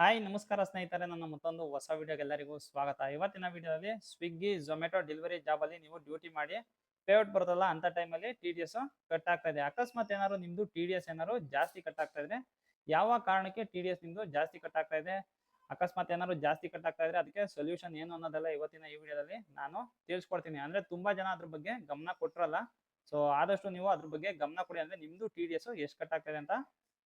Hi ನಮಸ್ಕಾರ ಸ್ನೇಹಿತರೆ, ನನ್ನ ಮತ್ತೊಂದು ಹೊಸ ವಿಡಿಯೋಗೆ ಎಲ್ಲರಿಗೂ ಸ್ವಾಗತ. ಇವತ್ತಿನ ವಿಡಿಯೋದಲ್ಲಿ ಸ್ವಿಗ್ಗಿ ಝೊಮ್ಯಾಟೊ ಡೆಲಿವರಿ ಜಾಬ್ ಅಲ್ಲಿ ನೀವು ಡ್ಯೂಟಿ ಮಾಡಿ ಪೇಔಟ್ ಬರುತ್ತಲ್ಲ ಅಂತ ಟೈಮಲ್ಲಿ ಟಿ ಡಿ ಎಸ್ ಕಟ್ ಆಗ್ತಾ ಇದೆ. ಅಕಸ್ಮಾತ್ ಏನಾದ್ರು ನಿಮ್ದು ಟಿ ಡಿ ಎಸ್ ಏನಾದ್ರು ಜಾಸ್ತಿ ಕಟ್ ಆಗ್ತಾ ಇದೆ, ಯಾವ ಕಾರಣಕ್ಕೆ ಟಿ ಡಿ ಎಸ್ ನಿಮ್ದು ಜಾಸ್ತಿ ಕಟ್ ಆಗ್ತಾ ಇದೆ, ಅಕಸ್ಮಾತ್ ಏನಾದ್ರು ಜಾಸ್ತಿ ಕಟ್ ಆಗ್ತಾ ಇದ್ರೆ ಅದಕ್ಕೆ ಸೊಲ್ಯೂಷನ್ ಏನು ಅನ್ನೋದೆಲ್ಲ ಇವತ್ತಿನ ಈ ವಿಡಿಯೋದಲ್ಲಿ ನಾನು ತಿಳಿಸ್ಕೊಡ್ತೀನಿ. ಅಂದ್ರೆ ತುಂಬಾ ಜನ ಅದ್ರ ಬಗ್ಗೆ ಗಮನ ಕೊಟ್ರಲ್ಲ, ಸೊ ಆದಷ್ಟು ನೀವು ಅದ್ರ ಬಗ್ಗೆ ಗಮನ ಕೊಡಿ. ಅಂದ್ರೆ ನಿಮ್ದು ಟಿ ಡಿ ಎಸ್ ಎಷ್ಟು ಕಟ್ ಆಗ್ತಾ ಇದೆ ಅಂತ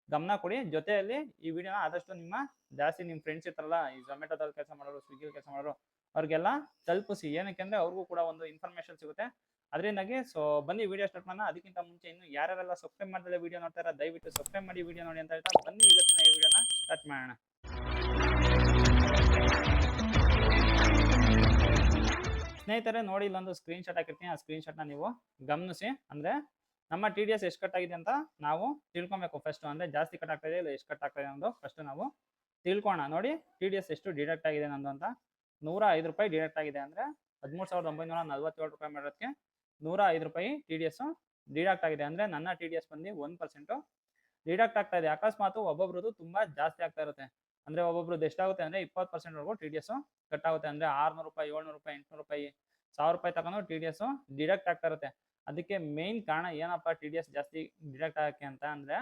ಗಮನ ಕೊಡಿ. ಜೊತೆಯಲ್ಲಿ ಈ ವಿಡಿಯೋನ ಆದಷ್ಟು ನಿಮ್ಮ ಜಾಸ್ತಿ ನಿಮ್ಮ ಫ್ರೆಂಡ್ಸ್ ಇರ್ತಾರಲ್ಲ, ಈ ಝೊಮ್ಯಾಟೊದಲ್ಲಿ ಕೆಲಸ ಮಾಡೋರು, ಸ್ವಿಗ್ಗಿಲಿ ಕೆಲಸ ಮಾಡೋರು, ಅವ್ರಿಗೆಲ್ಲ ತಲುಪಿಸಿ. ಏನಕ್ಕೆ ಅಂದ್ರೆ ಅವ್ರಿಗೂ ಕೂಡ ಒಂದು ಇನ್ಫಾರ್ಮೇಶನ್ ಸಿಗುತ್ತೆ ಅದರಿಂದಾಗಿ. ಸೊ ಬನ್ನಿ ವಿಡಿಯೋ ಸ್ಟಾರ್ಟ್ ಮಾಡೋಣ. ಅದಕ್ಕಿಂತ ಮುಂಚೆ ಇನ್ನು ಯಾರ್ಯಾರೆಲ್ಲ ಸಬ್ಸ್ಕ್ರೈಬ್ ಮಾಡಿದ್ರೆ ವಿಡಿಯೋ ನೋಡ್ತಾರ ದಯವಿಟ್ಟು ಸಬ್ಸ್ಕ್ರೈಬ್ ಮಾಡಿ ವಿಡಿಯೋ ನೋಡಿ ಅಂತ ಹೇಳ್ತಾ ಬನ್ನಿ ಇವತ್ತಿನ ಈ ವಿಡಿಯೋನ ಸ್ಟಾರ್ಟ್ ಮಾಡೋಣ. ಸ್ನೇಹಿತರೆ ನೋಡಿ, ಇಲ್ಲೊಂದು ಸ್ಕ್ರೀನ್ ಶಾಟ್ ಹಾಕಿರ್ತೀನಿ. ಆ ಸ್ಕ್ರೀನ್ ಶಾಟ್ನ ನೀವು ಗಮನಿಸಿ. ಅಂದ್ರೆ ನಮ್ಮ ಟಿ ಡಿ ಎಸ್ ಎಷ್ಟು ಕಟ್ ಆಗಿದೆ ಅಂತ ನಾವು ತಿಳ್ಕೊಬೇಕು ಫಸ್ಟ್. ಅಂದ್ರೆ ಜಾಸ್ತಿ ಕಟ್ ಆಗ್ತಾ ಇದೆ ಇಲ್ಲ ಎಷ್ಟು ಕಟ್ ಆಗ್ತಾ ಇದೆ ಅನ್ನೋದು ಫಸ್ಟ್ ನಾವು ತಿಳ್ಕೋಣ. ನೋಡಿ ಟಿ ಡಿ ಎಸ್ ಎಷ್ಟು ಡಿಡಕ್ಟ್ ಆಗಿದೆ ನಂದು ಅಂತ. 105 ರೂಪಾಯಿ ಡಿಡಕ್ಟ್ ಆಗಿದೆ. ಅಂದ್ರೆ 13,947 ರೂಪಾಯಿ ಮಾಡೋದಕ್ಕೆ 105 ರೂಪಾಯಿ ಟಿ ಡಿ ಎಸ್ ಡಿಡಕ್ಟ್ ಆಗಿದೆ. ಅಂದ್ರೆ ನನ್ನ ಟಿ ಡಿ ಎಸ್ ಬಂದು 1% ಡಿಡಕ್ಟ್ ಆಗ್ತಾ ಇದೆ. ಅಕಸ್ಮಾತ್ ಒಬ್ಬೊಬ್ರದ್ದು ತುಂಬಾ ಜಾಸ್ತಿ ಆಗ್ತಾ ಇರುತ್ತೆ. ಅಂದ್ರೆ ಒಬ್ಬೊಬ್ರದ್ದು ಎಷ್ಟಾಗುತ್ತೆ ಅಂದ್ರೆ 20% ವರೆಗೂ ಟಿ ಡಿ ಎಸ್ ಕಟ್ ಆಗುತ್ತೆ. ಅಂದ್ರೆ 600 ರೂಪಾಯಿ, 700 ರೂಪಾಯಿ, 800 ರೂಪಾಯಿ, 1000 ರೂಪಾಯಿ ತಗೊಂಡು ಟಿ ಡಿ ಎಸ್ ಡಿಡಕ್ಟ್ ಆಗ್ತಾ ಇರುತ್ತೆ. ಅದಕ್ಕೆ ಮೇನ್ ಕಾರಣ ಏನಪ್ಪ ಟಿ ಡಿ ಎಸ್ ಜಾಸ್ತಿ ಡಿಡಕ್ಟ್ ಆಗಕ್ಕೆ ಅಂತ ಅಂದ್ರೆ,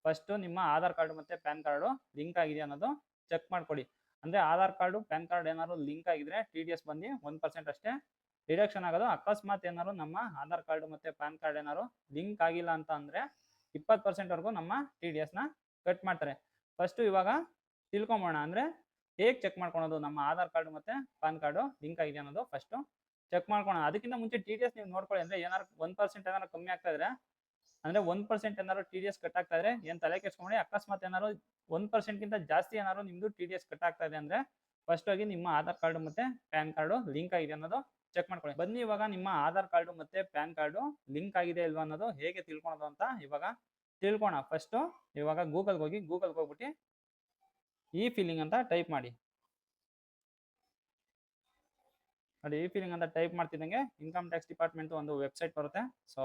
ಫಸ್ಟ್ ನಿಮ್ಮ ಆಧಾರ್ ಕಾರ್ಡ್ ಮತ್ತೆ ಪ್ಯಾನ್ ಕಾರ್ಡು ಲಿಂಕ್ ಆಗಿದೆ ಅನ್ನೋದು ಚೆಕ್ ಮಾಡ್ಕೊಳ್ಳಿ. ಅಂದ್ರೆ ಆಧಾರ್ ಕಾರ್ಡು ಪ್ಯಾನ್ ಕಾರ್ಡ್ ಏನಾದ್ರು ಲಿಂಕ್ ಆಗಿದ್ರೆ ಟಿ ಡಿ ಎಸ್ ಬಂದು 1% ಅಷ್ಟೇ ಡಿಡಕ್ಷನ್ ಆಗೋದು. ಅಕಸ್ಮಾತ್ ಏನಾದ್ರು ನಮ್ಮ ಆಧಾರ್ ಕಾರ್ಡ್ ಮತ್ತೆ ಪ್ಯಾನ್ ಕಾರ್ಡ್ ಏನಾದ್ರು ಲಿಂಕ್ ಆಗಿಲ್ಲ ಅಂತ ಅಂದ್ರೆ 20% ವರೆಗೂ ನಮ್ಮ ಟಿ ಡಿ ಎಸ್ ನ ಕಟ್ ಮಾಡ್ತಾರೆ. ಫಸ್ಟ್ ಇವಾಗ ತಿಳ್ಕೊಂಬೋಣ. ಅಂದ್ರೆ ಹೇಗೆ ಚೆಕ್ ಮಾಡ್ಕೊಳೋದು ನಮ್ಮ ಆಧಾರ್ ಕಾರ್ಡ್ ಮತ್ತೆ ಪ್ಯಾನ್ ಕಾರ್ಡು ಲಿಂಕ್ ಆಗಿದೆ ಅನ್ನೋದು ಫಸ್ಟ್ ಚೆಕ್ ಮಾಡ್ಕೋಣ. ಅದಕ್ಕಿಂತ ಮುಂಚೆ ಟಿ ಡಿ ಎಸ್ ನೀವು ನೋಡ್ಕೊಳ್ಳಿ. ಅಂದ್ರೆ ಏನಾದ್ರು 1% ಏನಾದ್ರು ಕಮ್ಮಿ ಆಗ್ತಾ ಇದ್ರೆ, ಅಂದ್ರೆ 1% ಏನಾದ್ರು ಟಿ ಡಿ ಎಸ್ ಕಟ್ ಆಗ್ತಾ ಇದ್ರೆ ಏನ್ ತಲೆ ಕೆಡ್ಸ್ಕೊಂಡಿ. ಅಕಸ್ಮಾತ್ ಏನಾದ್ರು 1% ಗಿಂತ ಜಾಸ್ತಿ ಏನಾದ್ರು ನಿಮ್ದು ಟಿ ಡಿ ಎಸ್ ಕಟ್ ಆಗ್ತಾ ಇದೆ ಅಂದ್ರೆ ಫಸ್ಟ್ ಆಗಿ ನಿಮ್ಮ ಆಧಾರ್ ಕಾರ್ಡ್ ಮತ್ತೆ ಪ್ಯಾನ್ ಕಾರ್ಡು ಲಿಂಕ್ ಆಗಿದೆ ಅನ್ನೋದು ಚೆಕ್ ಮಾಡ್ಕೊಳ್ಳಿ. ಬನ್ನಿ ಇವಾಗ ನಿಮ್ಮ ಆಧಾರ್ ಕಾರ್ಡು ಮತ್ತೆ ಪ್ಯಾನ್ ಕಾರ್ಡು ಲಿಂಕ್ ಆಗಿದೆ ಇಲ್ವಾ ಅನ್ನೋದು ಹೇಗೆ ತಿಳ್ಕೊಳೋದು ಅಂತ ಇವಾಗ ತಿಳ್ಕೋಣ. ಫಸ್ಟ್ ಇವಾಗ ಗೂಗಲ್ಗೆ ಹೋಗ್ಬಿಟ್ಟು ಈ ಫೀಲಿಂಗ್ ಅಂತ ಟೈಪ್ ಮಾಡಿ. ನೋಡಿ, ಈ ಫೀಲಿಂಗ್ ಅಂತ ಟೈಪ್ ಮಾಡ್ತಿದ್ದಂಗೆ ಇನ್ಕಮ್ ಟ್ಯಾಕ್ಸ್ ಡಿಪಾರ್ಟ್ಮೆಂಟ್ ಒಂದು ವೆಬ್ಸೈಟ್ ಬರುತ್ತೆ. ಸೊ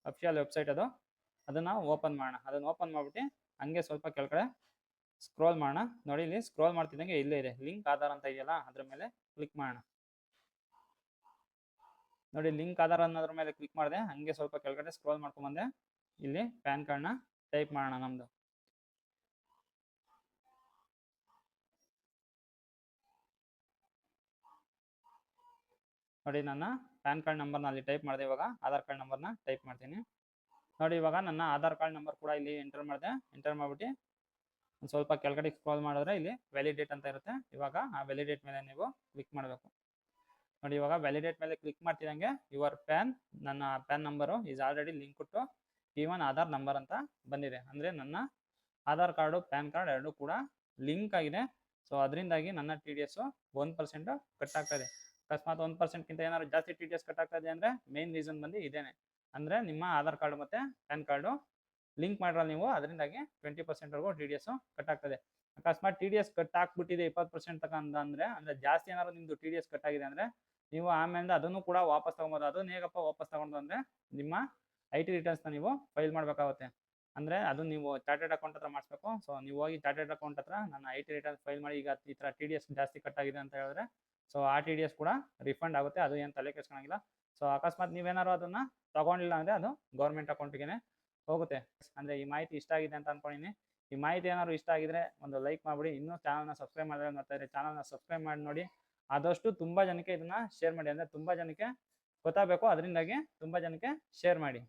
ಅಫಿಷಿಯಲ್ ವೆಬ್ಸೈಟ್ ಅದು. ಅದನ್ನ ಓಪನ್ ಮಾಡೋಣ. ಅದನ್ನ ಓಪನ್ ಮಾಡ್ಬಿಟ್ಟು ಹಂಗೆ ಸ್ವಲ್ಪ ಕೆಳಗಡೆ ಸ್ಕ್ರೋಲ್ ಮಾಡೋಣ. ನೋಡಿ, ಇಲ್ಲಿ ಸ್ಕ್ರೋಲ್ ಮಾಡ್ತಿದ್ದಂಗೆ ಇಲ್ಲೇ ಇದೆ ಲಿಂಕ್ ಆಧಾರ್ ಅಂತ ಇದೆಯಲ್ಲ, ಅದ್ರ ಮೇಲೆ ಕ್ಲಿಕ್ ಮಾಡೋಣ. ನೋಡಿ, ಲಿಂಕ್ ಆಧಾರ್ ಅನ್ನೋದ್ರ ಮೇಲೆ ಕ್ಲಿಕ್ ಮಾಡಿದೆ. ಹಂಗೆ ಸ್ವಲ್ಪ ಕೆಳಗಡೆ ಸ್ಕ್ರೋಲ್ ಮಾಡ್ಕೊಂಡ್ ಬಂದೆ. ಇಲ್ಲಿ ಪ್ಯಾನ್ ಕಾರ್ಡ್ನ ಟೈಪ್ ಮಾಡೋಣ ನಮ್ದು. ನೋಡಿ, ನನ್ನ ಪ್ಯಾನ್ ಕಾರ್ಡ್ ನಂಬರ್ನ ಅಲ್ಲಿ ಟೈಪ್ ಮಾಡಿದೆ. ಇವಾಗ ಆಧಾರ್ ಕಾರ್ಡ್ ನಂಬರ್ನ ಟೈಪ್ ಮಾಡ್ತೀನಿ. ನೋಡಿ, ಇವಾಗ ನನ್ನ ಆಧಾರ್ ಕಾರ್ಡ್ ನಂಬರ್ ಕೂಡ ಇಲ್ಲಿ ಎಂಟರ್ ಮಾಡಿದೆ. ಎಂಟರ್ ಮಾಡ್ಬಿಟ್ಟು ಒಂದು ಸ್ವಲ್ಪ ಕೆಳಗಡೆ ಸ್ಕ್ರೋಲ್ ಮಾಡಿದ್ರೆ ಇಲ್ಲಿ ವ್ಯಾಲಿಡೇಟ್ ಅಂತ ಇರುತ್ತೆ. ಇವಾಗ ಆ ವ್ಯಾಲಿಡೇಟ್ ಮೇಲೆ ನೀವು ಕ್ಲಿಕ್ ಮಾಡಬೇಕು. ನೋಡಿ, ಇವಾಗ ವ್ಯಾಲಿಡೇಟ್ ಮೇಲೆ ಕ್ಲಿಕ್ ಮಾಡ್ತಿದ್ದಂಗೆ ಯುವರ್ ಪ್ಯಾನ್, ನನ್ನ PAN number is already link to even Aadhaar number ಅಂತ ಬಂದಿದೆ. ಅಂದರೆ ನನ್ನ ಆಧಾರ್ ಕಾರ್ಡು ಪ್ಯಾನ್ ಕಾರ್ಡ್ ಎರಡೂ ಕೂಡ ಲಿಂಕ್ ಆಗಿದೆ. ಸೊ ಅದರಿಂದಾಗಿ ನನ್ನ ಟಿ ಡಿ ಎಸ್ 1% ಕಟ್ ಆಗ್ತಾ ಇದೆ. ಅಕಸ್ಮಾತ್ 1%ಗಿಂತ ಏನಾದ್ರು ಜಾಸ್ತಿ ಟಿ ಡಿ ಎಸ್ ಕಟ್ ಆಗ್ತಾ ಇದೆ ಅಂದರೆ ಮೇನ್ ರೀಸನ್ ಬಂದು ಇದೇನೆ. ಅಂದರೆ ನಿಮ್ಮ ಆಧಾರ್ ಕಾರ್ಡು ಮತ್ತು ಪ್ಯಾನ್ ಕಾರ್ಡು ಲಿಂಕ್ ಮಾಡಿರಲ್ಲ ನೀವು, ಅದರಿಂದಾಗಿ 20% ವರೆಗೂ ಟಿ ಡಿ ಎಸ್ ಕಟ್ ಆಗ್ತದೆ. ಅಕಸ್ಮಾತ್ ಟಿ ಡಿ ಎಸ್ ಕಟ್ ಹಾಕ್ಬಿಟ್ಟಿದೆ 20% ತಗೊಂಡ ಅಂದ್ರೆ ಜಾಸ್ತಿ ಏನಾದ್ರು ನಿಮ್ದು ಟಿ ಡಿ ಎಸ್ ಕಟ್ ಆಗಿದೆ ಅಂದರೆ ನೀವು ಆಮೇಲೆ ಅದನ್ನು ಕೂಡ ವಾಪಸ್ ತಗೊಬೋದು. ಅದನ್ನ ಹೇಗಪ್ಪ ವಾಪಸ್ ತಗೊಂಡು ಅಂದರೆ ನಿಮ್ಮ ಐ ಟಿ ರಿಟರ್ನ್ಸ್ನ ನೀವು ಫೈಲ್ ಮಾಡಬೇಕಾಗುತ್ತೆ. ಅಂದರೆ ಅದು ನೀವು ಚಾರ್ಟೆಡ್ ಅಕೌಂಟ್ ಹತ್ರ ಮಾಡಿಸ್ಬೇಕು. ಸೊ ನೀವು ಹೋಗಿ ಚಾರ್ಟೆಡ್ ಅಕೌಂಟ್ ಹತ್ರ ನನ್ನ ಐ ಟಿ ರಿಟರ್ನ್ಸ್ ಫೈಲ್ ಮಾಡಿ, ಈಗ ಈ ಥರ ಟಿ ಡಿ ಎಸ್ ಜಾಸ್ತಿ ಕಟ್ ಆಗಿದೆ ಅಂತ ಹೇಳಿದ್ರೆ ಸೊ ಆ ಟಿ ಡಿ ಎಸ್ ಕೂಡ ರಿಫಂಡ್ ಆಗುತ್ತೆ. ಅದು ಏನು ತಲೆ ಕೆಡ್ಸ್ಕೊಳಂಗಿಲ್ಲ. ಸೊ ಅಕಸ್ಮಾತ್ ನೀವೇನಾದ್ರು ಅದನ್ನ ತಗೊಂಡಿಲ್ಲ ಅಂದರೆ ಅದು ಗೌರ್ಮೆಂಟ್ ಅಕೌಂಟ್ಗೆ ಹೋಗುತ್ತೆ. ಅಂದರೆ ಈ ಮಾಹಿತಿ ಇಷ್ಟ ಆಗಿದೆ ಅಂತ ಅನ್ಕೊಂಡಿನಿ. ಈ ಮಾಹಿತಿ ಏನಾದ್ರು ಇಷ್ಟ ಆಗಿದ್ರೆ ಒಂದು ಲೈಕ್ ಮಾಡಿಬಿಡಿ. ಇನ್ನೂ ಚಾನಲ್ನ ಸಬ್ಸ್ಕ್ರೈಬ್ ಮಾಡಿದ್ರೆ ನೋಡ್ತಾ ಇದ್ರೆ ಚಾನಲ್ನ ಸಬ್ಸ್ಕ್ರೈಬ್ ಮಾಡಿ ನೋಡಿ. ಆದಷ್ಟು ತುಂಬ ಜನಕ್ಕೆ ಇದನ್ನ ಶೇರ್ ಮಾಡಿ. ಅಂದರೆ ತುಂಬ ಜನಕ್ಕೆ ಗೊತ್ತಾಗಬೇಕು, ಅದರಿಂದಾಗಿ ತುಂಬ ಜನಕ್ಕೆ ಶೇರ್ ಮಾಡಿ.